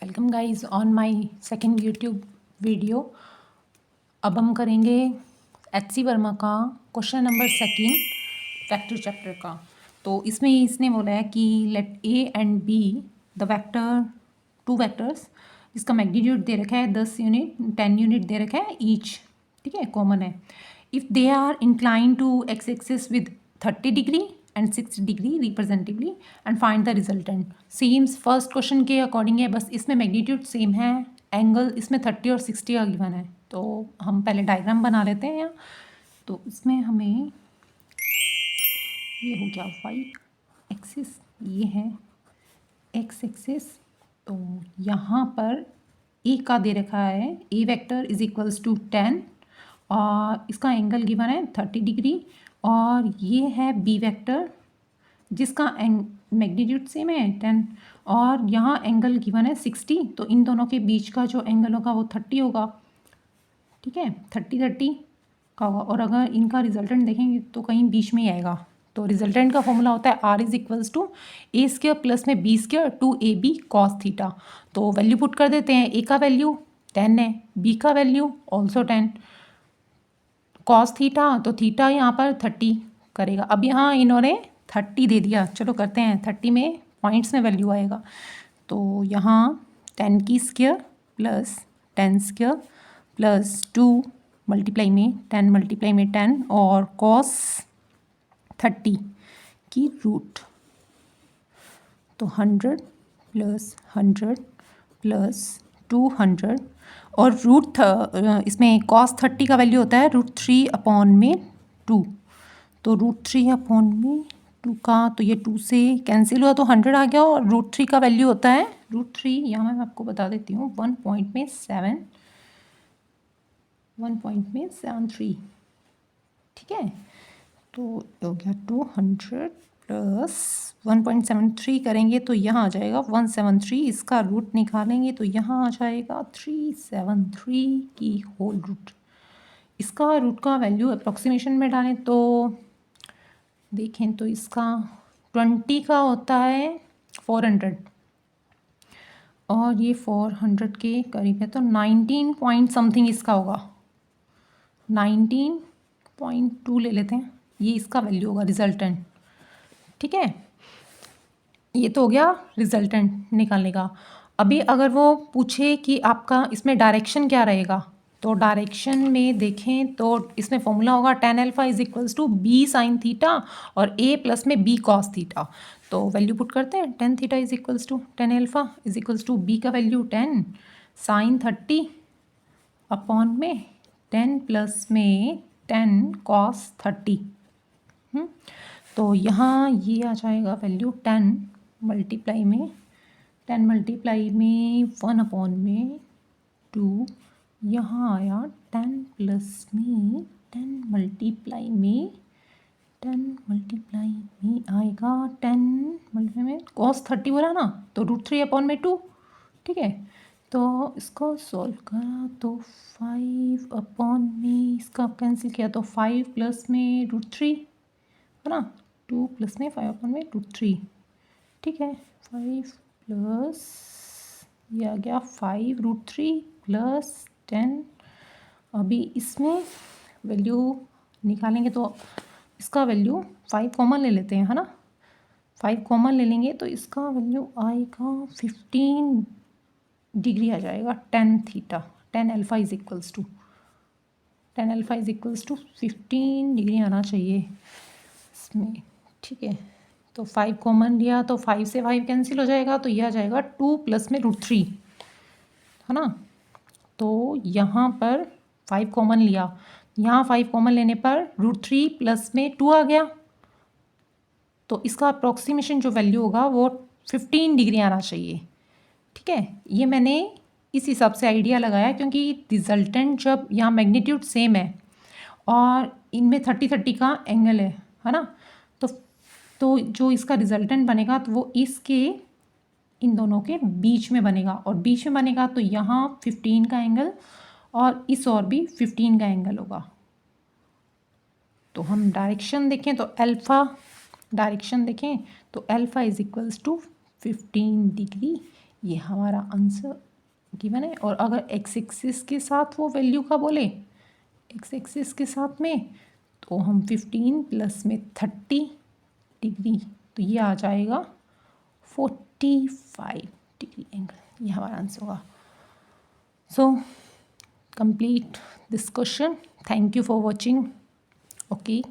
Welcome guys on my second YouTube video. अब हम करेंगे एच.सी. वर्मा का question number second vector chapter का। तो इसमें इसने बोला है कि let A and B the vector two vectors, इसका मैग्नीट्यूड दे रखा है 10 यूनिट 10 यूनिट दे रखा है ईच, ठीक है, कॉमन है। If they are incline to X axis with 30 degree and 60 degree रिप्रेजेंटिवली and find the resultant. Same first question के अकॉर्डिंग है, बस इसमें मैग्नीट्यूड सेम है, एंगल इसमें 30 और 60 का गिवन है। तो हम पहले डायग्राम बना लेते हैं यहाँ। तो इसमें हमें ये हो गया वाई एक्सिस, ये है एक्स एक्सिस। तो यहाँ पर ए का दे रखा है ए वेक्टर इज इक्वल्स टू 10 और इसका एंगल गिवन है 30 डिग्री, और ये है बी वेक्टर जिसका मैग्नीट्यूड सेम है 10 और यहाँ एंगल गिवन है 60। तो इन दोनों के बीच का जो एंगल होगा वो 30 होगा, ठीक है, 30 का होगा। और अगर इनका रिजल्टेंट देखेंगे तो कहीं बीच में ही आएगा। तो रिजल्टेंट का फॉर्मूला होता है R is equals to A square plus में B square two A B cos theta. तो वैल्यू पुट कर देते हैं, ए का वैल्यू 10 है, बी का वैल्यू ऑल्सो 10, कॉस थीटा तो थीटा यहाँ पर 30 करेगा। अब यहाँ इन्होंने 30 दे दिया, चलो करते हैं 30 में पॉइंट्स में वैल्यू आएगा। तो यहाँ 10 की square plus 10 square plus 2 multiply में 10 मल्टीप्लाई में 10 और कॉस 30 की रूट। तो 100 प्लस 100 प्लस 200 और रूट इसमें कॉस 30 का वैल्यू होता है √3 अपॉन में 2। तो √3 अपॉन में 2 का, तो ये 2 से कैंसिल हुआ तो 100 आ गया और √3 का वैल्यू होता है √3, यहाँ मैं आपको बता देती हूँ 1.73, ठीक है। तो हो गया 200 प्लस 1.73 करेंगे तो यहाँ आ जाएगा 173, इसका रूट निकालेंगे तो यहाँ आ जाएगा 373 की होल रूट। इसका रूट का वैल्यू अप्रॉक्सीमेशन में डालें तो देखें तो इसका 20 का होता है 400 और ये 400 के करीब है, तो 19 पॉइंट समथिंग इसका होगा, 19.2 ले लेते हैं, ये इसका वैल्यू होगा रिजल्टेंट, ठीक है। ये तो हो गया रिजल्टेंट निकालने का। अभी अगर वो पूछे कि आपका इसमें डायरेक्शन क्या रहेगा, तो डायरेक्शन में देखें तो इसमें फॉर्मूला होगा tan alpha is equals to B sine theta और a प्लस में b कॉस थीटा। तो वैल्यू पुट करते हैं, tan theta is equals to tan alpha is equals to b का वैल्यू 10 साइन 30 अपॉन में 10 प्लस में 10 cos 30। तो यहाँ ये आ जाएगा वैल्यू 10 मल्टीप्लाई में 10 मल्टीप्लाई में 1 अपॉन में 2, यहाँ आया 10 प्लस में 10 मल्टीप्लाई में 10 मल्टीप्लाई में आएगा 10 मल्टीप्लाई में कॉस 30 बोला ना, तो √3 अपॉन में 2, ठीक है। तो इसको सॉल्व करा तो 5 अपॉन में इसका कैंसिल किया तो 5 प्लस में √3 है ना, 2 प्लस में 5 अपॉन में √3, ठीक है। 5 प्लस ये आ गया 5 √3 प्लस 10। अभी इसमें वैल्यू निकालेंगे तो इसका वैल्यू 5 कॉमन ले लेते हैं, है ना, 5 कॉमन ले लेंगे तो इसका वैल्यू आएगा 15 डिग्री आ जाएगा tan theta, tan alpha is equals to 15 degree आना चाहिए इसमें, ठीक है। तो 5 कॉमन लिया तो 5 से 5 कैंसिल हो जाएगा, तो यह आ जाएगा 2 प्लस में √3, है ना। तो यहाँ पर 5 कॉमन लिया, यहाँ 5 कॉमन लेने पर √3 प्लस में 2 आ गया, तो इसका अप्रॉक्सीमेशन जो वैल्यू होगा वो 15 डिग्री आना चाहिए, ठीक है। ये मैंने इस हिसाब से आइडिया लगाया क्योंकि रिजल्टेंट जब यहाँ मैग्नीट्यूड सेम है और इनमें 30 का एंगल है ना, तो जो इसका रिजल्टेंट बनेगा तो वो इसके इन दोनों के बीच में बनेगा, और बीच में बनेगा तो यहाँ 15 का एंगल और इस और भी 15 का एंगल होगा। तो हम डायरेक्शन देखें तो अल्फ़ा डायरेक्शन देखें तो alpha is equals to 15 degree ये हमारा आंसर गिवन है। और अगर एक्स एक्सिस के साथ वो वैल्यू का बोले, एक्स एक्सिस के साथ में, तो हम 15 प्लस में 30 डिग्री, तो ये आ जाएगा 45 डिग्री एंगल। ये हमारा आंसर होगा। So complete this question. Thank you for watching. Okay.